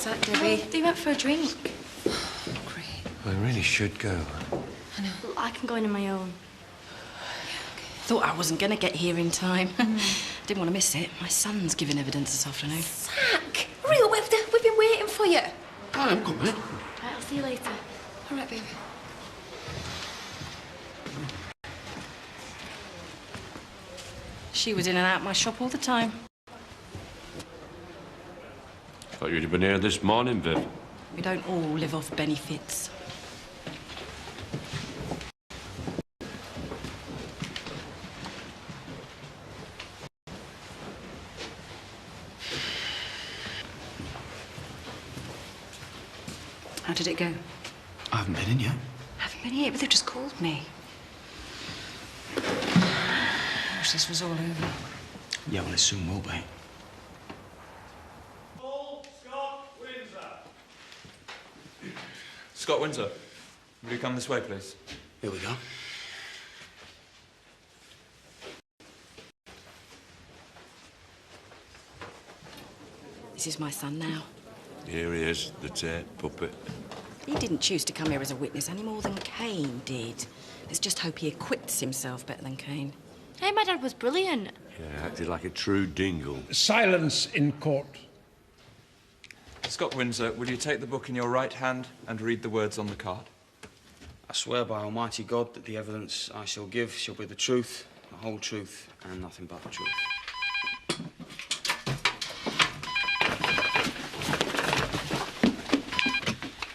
sec, Debbie. They went for a drink. Great. I really should go. I know. I can go in on my own. Thought I wasn't going to get here in time. Didn't want to miss it. My son's giving evidence this afternoon. Zach! Hurry up, we've been waiting for you. I am coming. Right, I'll see you later. All right, baby. She was in and out my shop all the time. Thought you'd have been here this morning, Viv. We don't all live off benefits. How did it go? I haven't been in yet. I haven't been here, but they've just called me. I wish this was all over. Yeah, well, it soon will be. Scott Windsor, will you come this way, please? Here we go. This is my son now. Here he is, the Tate puppet. He didn't choose to come here as a witness any more than Cain did. Let's just hope he acquits himself better than Cain. Hey, my dad was brilliant. Yeah, acted like a true dingle. Silence in court. Scott Windsor, will you take the book in your right hand and read the words on the card? I swear by Almighty God that the evidence I shall give shall be the truth, the whole truth, and nothing but the truth.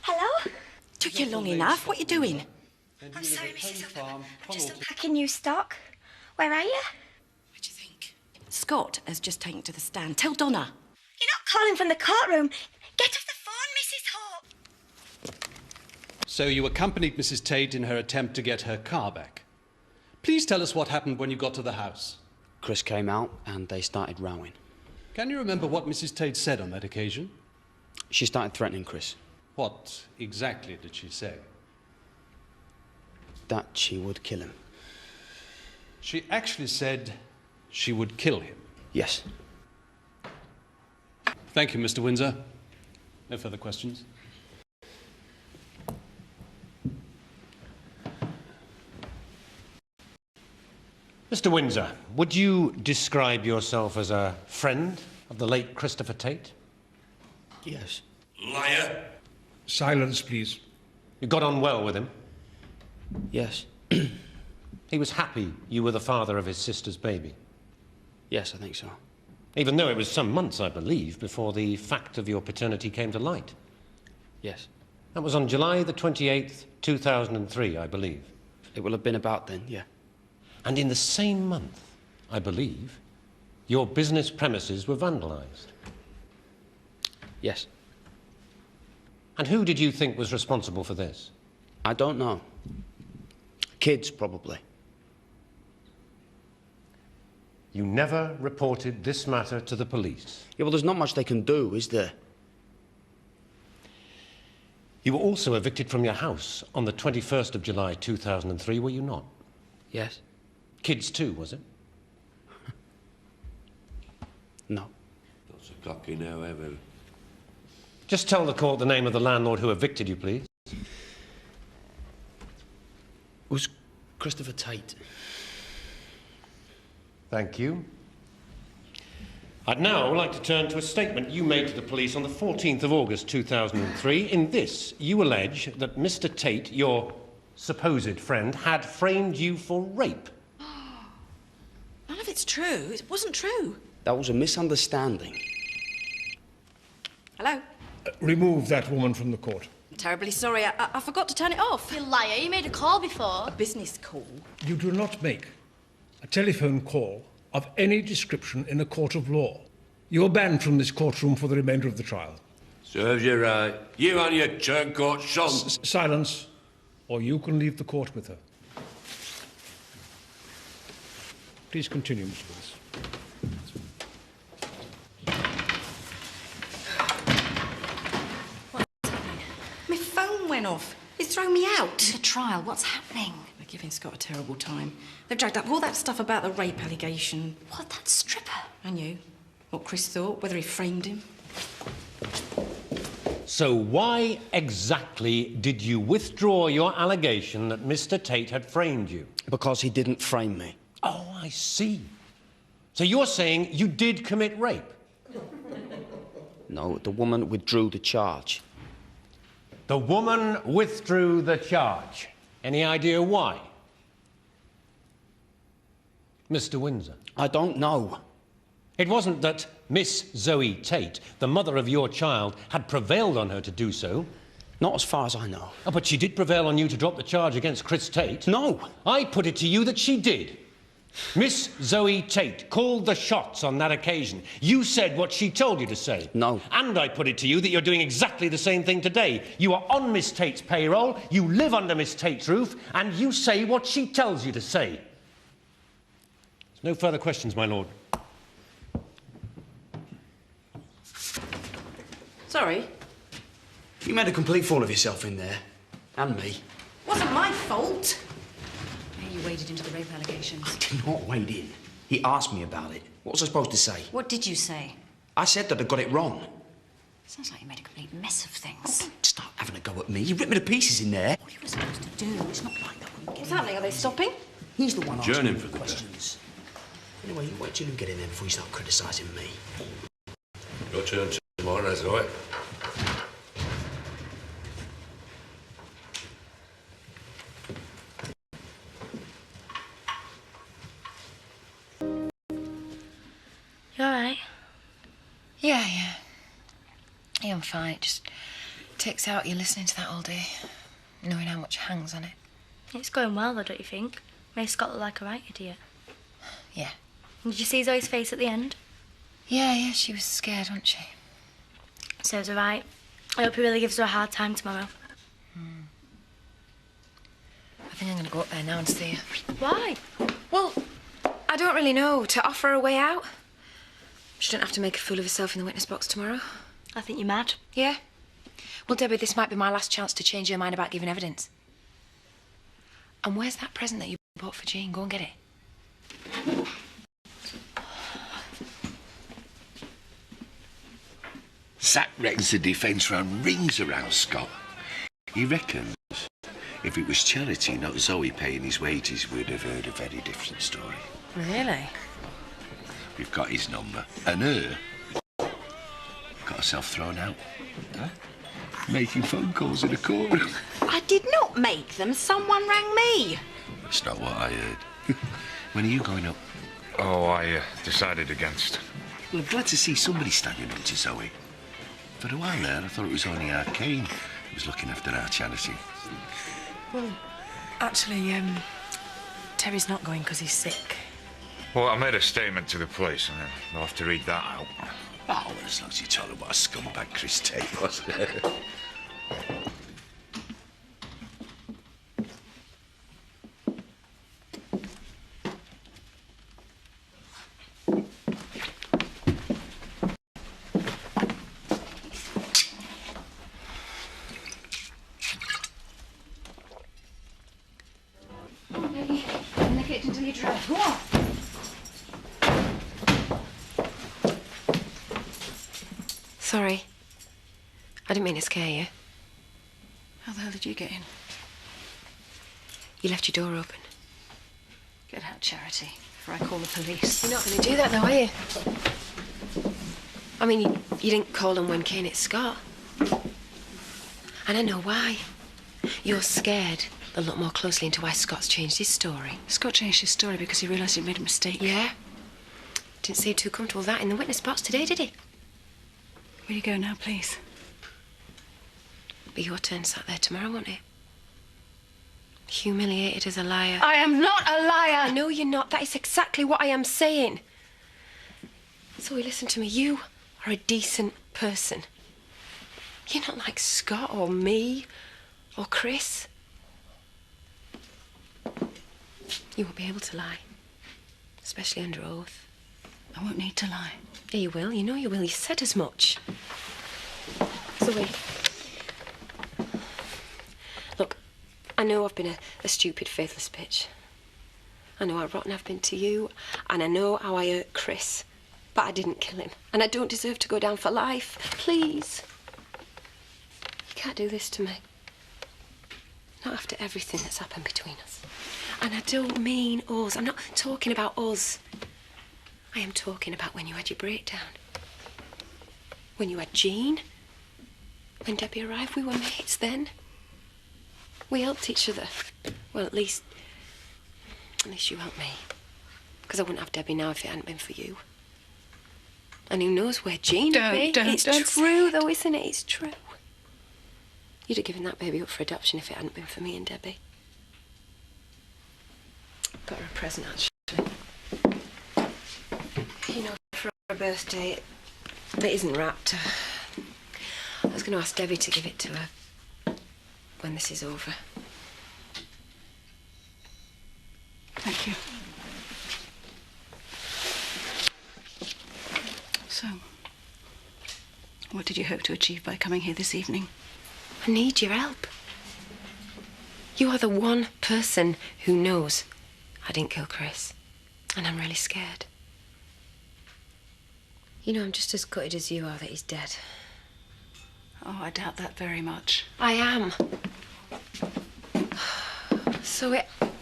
Hello? Took you long enough. What are you doing? I'm sorry, Mrs. Upton. I'm just unpacking new stock. Where are you? What do you think? Scott has just taken to the stand. Tell Donna. You're not calling from the courtroom. Get off the phone, Mrs. Hope. So you accompanied Mrs. Tate in her attempt to get her car back. Please tell us what happened when you got to the house. Chris came out and they started rowing. Can you remember what Mrs. Tate said on that occasion? She started threatening Chris. What exactly did she say? That she would kill him. She actually said she would kill him. Yes. Thank you, Mr. Windsor. No further questions. Mr. Windsor, would you describe yourself as a friend of the late Christopher Tate? Yes. Liar! Silence, please. You got on well with him? Yes. He was happy you were the father of his sister's baby? Yes, I think so. Even though it was some months, I believe, before the fact of your paternity came to light? Yes. That was on July the 28th, 2003, I believe. It will have been about then, yeah. And in the same month, I believe, your business premises were vandalised. Yes. And who did you think was responsible for this? I don't know. Kids, probably. You never reported this matter to the police? Yeah, well, there's not much they can do, is there? You were also evicted from your house on the 21st of July 2003, were you not? Yes. Kids too, was it? No. That's a cocky now, ever. Just tell the court the name of the landlord who evicted you, please. It was Christopher Tate. Thank you. I'd now like to turn to a statement you made to the police on the 14th of August 2003. In this, you allege that Mr. Tate, your supposed friend, had framed you for rape. None of it's true. It wasn't true. That was a misunderstanding. Hello? Remove that woman from the court. I'm terribly sorry. I forgot to turn it off. You liar. You made a call before. A business call. You do not make a telephone call of any description in a court of law. You are banned from this courtroom for the remainder of the trial. Serves you right. You and your turncoat son. Silence, or you can leave the court with her. Please continue, Mr. Willis. My phone went off. It's thrown me out. The trial. What's happening? They're giving Scott a terrible time. They've dragged up all that stuff about the rape allegation. What, that stripper? I knew what Chris thought, whether he framed him. So why exactly did you withdraw your allegation that Mr. Tate had framed you? Because he didn't frame me. Oh, I see. So you're saying you did commit rape? No, the woman withdrew the charge. The woman withdrew the charge. Any idea why? Mr. Windsor? I don't know. It wasn't that Miss Zoe Tate, the mother of your child, had prevailed on her to do so. Not as far as I know. Oh, but she did prevail on you to drop the charge against Chris Tate. No. I put it to you that she did. Miss Zoe Tate called the shots on that occasion. You said what she told you to say. No. And I put it to you that you're doing exactly the same thing today. You are on Miss Tate's payroll, you live under Miss Tate's roof, and you say what she tells you to say. There's no further questions, my lord. Sorry. You made a complete fool of yourself in there. And me. Wasn't my fault. You waded into the rape allegations. I did not wade in. He asked me about it. What was I supposed to say? What did you say? I said that I got it wrong. Sounds like you made a complete mess of things. Don't start having a go at me. You ripped me to pieces in there. What you were supposed to do? It's not like that. What's happening? Are they stopping? He's the one asking Adjourn him me for the day. questions. Anyway, you wait till you get in there before you start criticising me. Your turn tomorrow, Zoe. You alright? Yeah. Yeah, I'm fine. It just takes out you listening to that all day, knowing how much hangs on it. It's going well, though, don't you think? Made Scott look like a right idiot. Yeah. Did you see Zoe's face at the end? Yeah, she was scared, wasn't she? So's alright. I hope he really gives her a hard time tomorrow. I think I'm going to go up there now and see her. Why? Well, I don't really know. To offer her a way out. She don't have to make a fool of herself in the witness box tomorrow. I think you're mad. Yeah? Well, Debbie, this might be my last chance to change her mind about giving evidence. And where's that present that you bought for Jean? Go and get it. Sack reckons the defence ran rings around Scott. He reckons if it was Charity, not Zoe, paying his wages, we'd have heard a very different story. Really? We've got his number. And her got herself thrown out. Huh? Making phone calls in a courtroom. I did not make them. Someone rang me. That's not what I heard. When are you going up? Oh, I decided against. Well, I'm glad to see somebody standing up to Zoe. For a while there, I thought it was only Arcane who was looking after our charity. Well, actually, Terry's not going because he's sick. Well, I made a statement to the police, and they'll have to read that out. Oh, well, as long as you told them what a scumbag Chris Tate was. In the kitchen till you dry. Go on. Sorry. I didn't mean to scare you. How the hell did you get in? You left your door open. Get out, Charity, before I call the police. You're not going to do that, though, are you? I mean, you didn't call them when Kane hit Scott. And I know why. You're scared they'll look more closely into why Scott's changed his story. Scott changed his story because he realised he'd made a mistake. Yeah? Didn't seem too comfortable with that in the witness box today, did he? Where you go now, please? Be your turn sat there tomorrow, won't it? Humiliated as a liar. I am not a liar! No, you're not. That is exactly what I am saying. So listen to me. You are a decent person. You're not like Scott or me or Chris. You won't be able to lie, especially under oath. I won't need to lie. Yeah, you will. You know you will. You said as much. Zoe. Look, I know I've been a stupid, faithless bitch. I know how rotten I've been to you, and I know how I hurt Chris. But I didn't kill him, and I don't deserve to go down for life. Please. can't do this to me. Not after everything that's happened between us. And I don't mean us. I'm not talking about us. I am talking about when you had your breakdown. When you had Jean. When Debbie arrived, we were mates then. We helped each other. Well, at least you helped me. Because I wouldn't have Debbie now if it hadn't been for you. And who knows where Jean would be. It's true, though, isn't it? It's true. You'd have given that baby up for adoption if it hadn't been for me and Debbie. Got her a present, actually. You know, for her birthday, it isn't wrapped. I was going to ask Debbie to give it to her when this is over. Thank you. So, what did you hope to achieve by coming here this evening? I need your help. You are the one person who knows I didn't kill Chris. And I'm really scared. You know, I'm just as gutted as you are that he's dead. Oh, I doubt that very much. I am.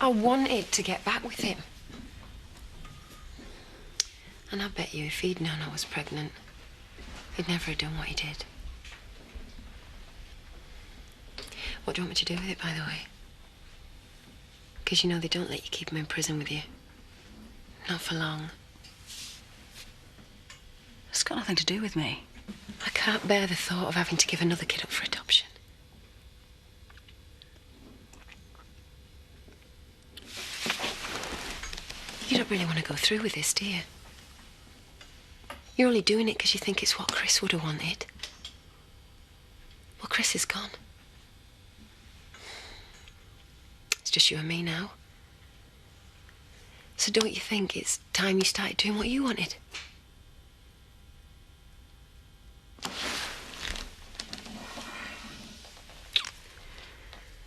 I wanted to get back with him. And I bet you if he'd known I was pregnant, he'd never have done what he did. What do you want me to do with it, by the way? Because you know they don't let you keep him in prison with you. Not for long. It's got nothing to do with me. I can't bear the thought of having to give another kid up for adoption. You don't really want to go through with this, do you? You're only doing it because you think it's what Chris would have wanted. Well, Chris is gone. It's just you and me now. So don't you think it's time you started doing what you wanted?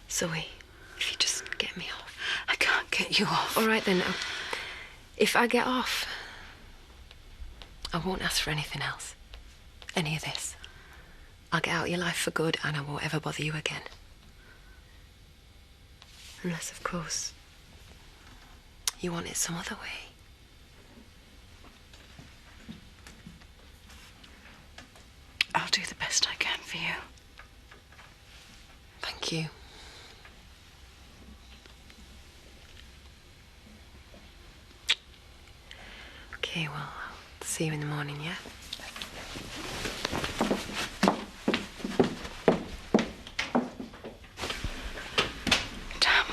Zoe, if you just get me off. I can't get you off. All right, then. If I get off, I won't ask for anything else. Any of this. I'll get out of your life for good and I won't ever bother you again. Unless, of course, you want it some other way. I'll do the best I can for you. Thank you. Okay, well, I'll see you in the morning, yeah? Damn.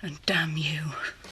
And damn you.